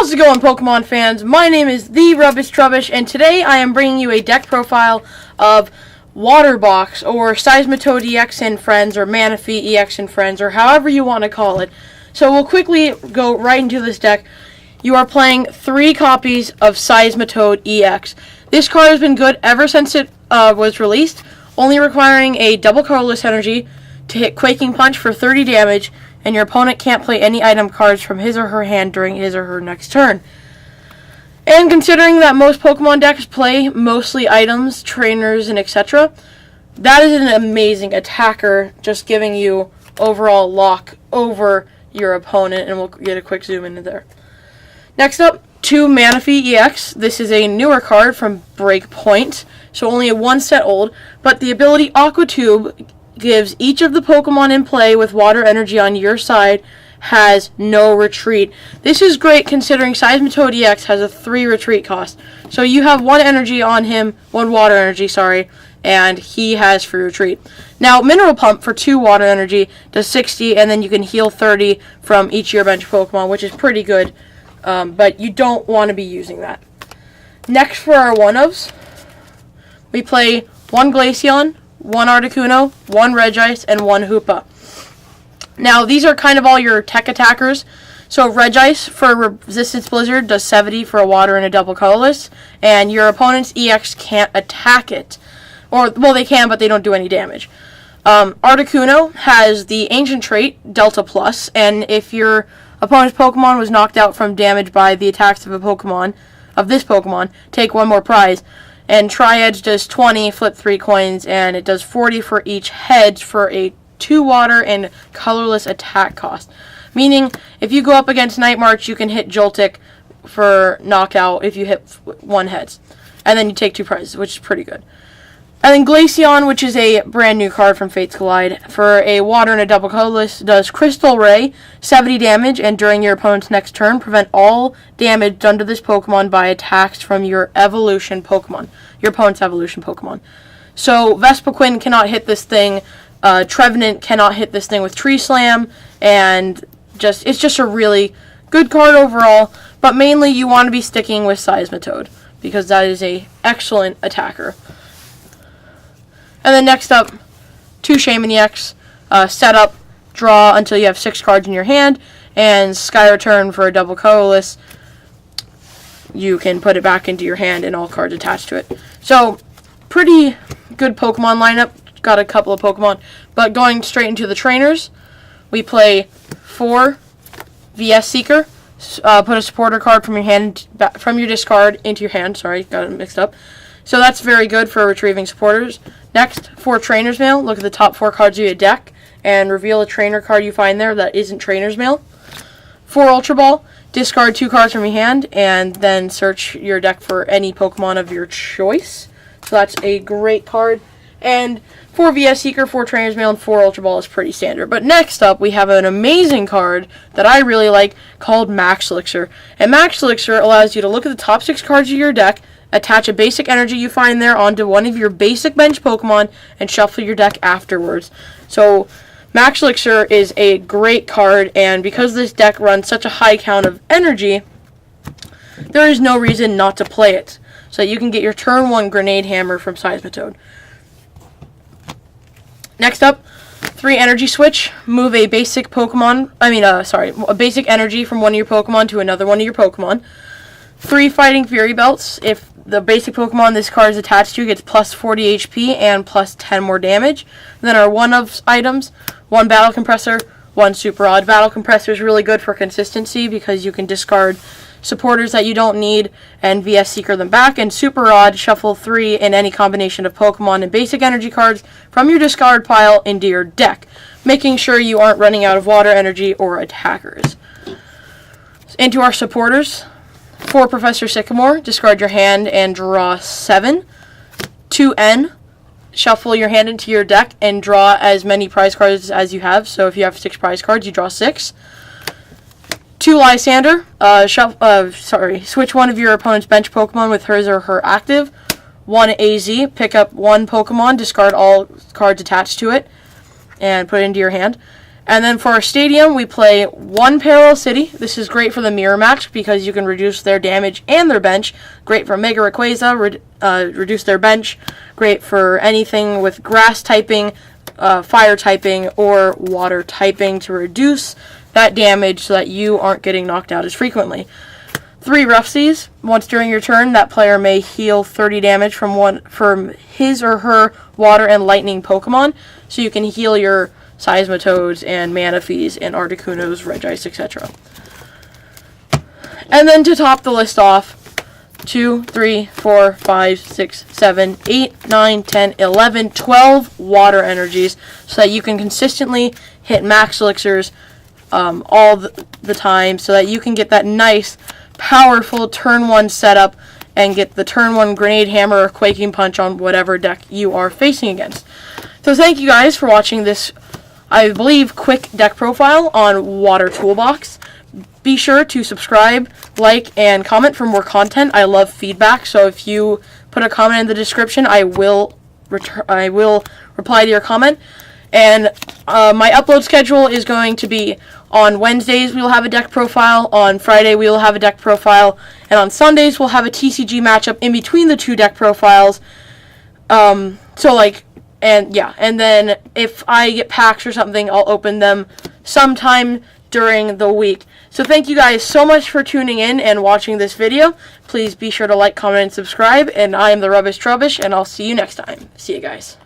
How's it going, Pokemon fans? My name is the Rubbish Trubbish, and today I am bringing you a deck profile of Waterbox, or Seismitoad EX and Friends, or Manaphy EX and Friends, or however you want to call it. So we'll quickly go right into this deck. You are playing 3 copies of Seismitoad EX. This card has been good ever since it was released, only requiring a double colorless energy to hit Quaking Punch for 30 damage, and your opponent can't play any item cards from his or her hand during his or her next turn. And considering that most Pokemon decks play mostly items, trainers, and etc., that is an amazing attacker, just giving you overall lock over your opponent, and we'll get a quick zoom into there. Next up, 2 Manaphy EX. This is a newer card from Breakpoint, so only a 1 set old, but the ability Aqua Tube gives each of the Pokemon in play with water energy on your side has no retreat. This is great considering Seismitoad EX has a 3 retreat cost. So you have 1 energy on him, 1 water energy, and he has free retreat. Now, Mineral Pump for 2 water energy does 60, and then you can heal 30 from each of your bench Pokemon, which is pretty good, but you don't want to be using that. Next for our one-ofs, we play 1 Glaceon, 1 Articuno, 1 Regice, and 1 Hoopa. Now, these are kind of all your tech attackers. So, Regice for Resistance Blizzard does 70 for a water and a double colorless, and your opponent's EX can't attack it. Or, well, they can, but they don't do any damage. Articuno has the Ancient trait, Delta Plus, and if your opponent's Pokemon was knocked out from damage by the attacks of this Pokemon, take 1 more prize. And Tri-Edge does 20, flip 3 coins, and it does 40 for each head for a 2 water and colorless attack cost. Meaning, if you go up against Night March, you can hit Joltik for knockout if you hit 1 heads. And then you take 2 prizes, which is pretty good. And then Glaceon, which is a brand new card from Fates Collide, for a water and a double colorless, does Crystal Ray, 70 damage, and during your opponent's next turn, prevent all damage done to this Pokemon by attacks from your evolution Pokemon, your opponent's evolution Pokemon. So Vespiquen cannot hit this thing, Trevenant cannot hit this thing with Tree Slam, and it's just a really good card overall, but mainly you want to be sticking with Seismitoad, because that is a excellent attacker. And then next up, 2 Shaymin EX, set up, draw until you have 6 cards in your hand, and Sky Return for a double colorless. You can put it back into your hand and all cards attached to it. So, pretty good Pokemon lineup. Got a couple of Pokemon. But going straight into the trainers, we play 4 VS Seeker. Put a supporter card from your discard into your hand. Sorry, got it mixed up. So that's very good for retrieving supporters. Next, 4 Trainer's Mail. Look at the top 4 cards of your deck and reveal a trainer card you find there that isn't Trainer's Mail. 4 Ultra Ball. Discard 2 cards from your hand and then search your deck for any Pokemon of your choice. So that's a great card. And 4 VS Seeker, 4 Trainer's Mail, and 4 Ultra Ball is pretty standard. But next up, we have an amazing card that I really like called Max Elixir. And Max Elixir allows you to look at the top 6 cards of your deck, attach a basic energy you find there onto one of your basic bench Pokemon, and shuffle your deck afterwards. So, Max Elixir is a great card, and because this deck runs such a high count of energy, there is no reason not to play it. So you can get your turn 1 Grenade Hammer from Seismitoad. Next up, 3 Energy Switch. Move a basic a basic energy from one of your Pokemon to another one of your Pokemon. 3 Fighting Fury Belts. If the basic Pokemon this card is attached to gets plus 40 HP and plus 10 more damage. Then our one-of items, 1 Battle Compressor, 1 Super Rod. Battle Compressor is really good for consistency because you can discard supporters that you don't need and VS Seeker them back. And Super Rod, shuffle 3 in any combination of Pokemon and basic energy cards from your discard pile into your deck, making sure you aren't running out of water energy or attackers. Into our supporters. 4 Professor Sycamore, discard your hand and draw 7. 2 N, shuffle your hand into your deck and draw as many prize cards as you have. So if you have 6 prize cards, you draw 6. 2 Lysander, switch one of your opponent's bench Pokemon with hers or her active. 1 AZ, pick up 1 Pokemon, discard all cards attached to it, and put it into your hand. And then for our stadium, we play 1 Parallel City. This is great for the mirror match because you can reduce their damage and their bench. Great for Mega Rayquaza, reduce their bench. Great for anything with grass typing, fire typing, or water typing to reduce that damage so that you aren't getting knocked out as frequently. 3 Rough Seas. Once during your turn, that player may heal 30 damage from his or her water and lightning Pokemon. So you can heal your Seismitoads and Manaphy's and Articunos, Regice, etc. And then to top the list off, 2, 3, 4, 5, 6, 7, 8, 9, 10, 11, 12 water energies so that you can consistently hit max elixirs all the time so that you can get that nice, powerful turn 1 setup and get the turn 1 Grenade Hammer or Quaking Punch on whatever deck you are facing against. So thank you guys for watching this, I believe, quick deck profile on Water Toolbox. Be sure to subscribe, like, and comment for more content. I love feedback, so if you put a comment in the description, I will reply to your comment. And my upload schedule is going to be on Wednesdays we will have a deck profile, on Friday we will have a deck profile, and on Sundays we'll have a TCG matchup in between the 2 deck profiles. And then if I get packs or something, I'll open them sometime during the week. So thank you guys so much for tuning in and watching this video. Please be sure to like, comment, and subscribe. And I am the Rubbish Trubbish, and I'll see you next time. See you guys.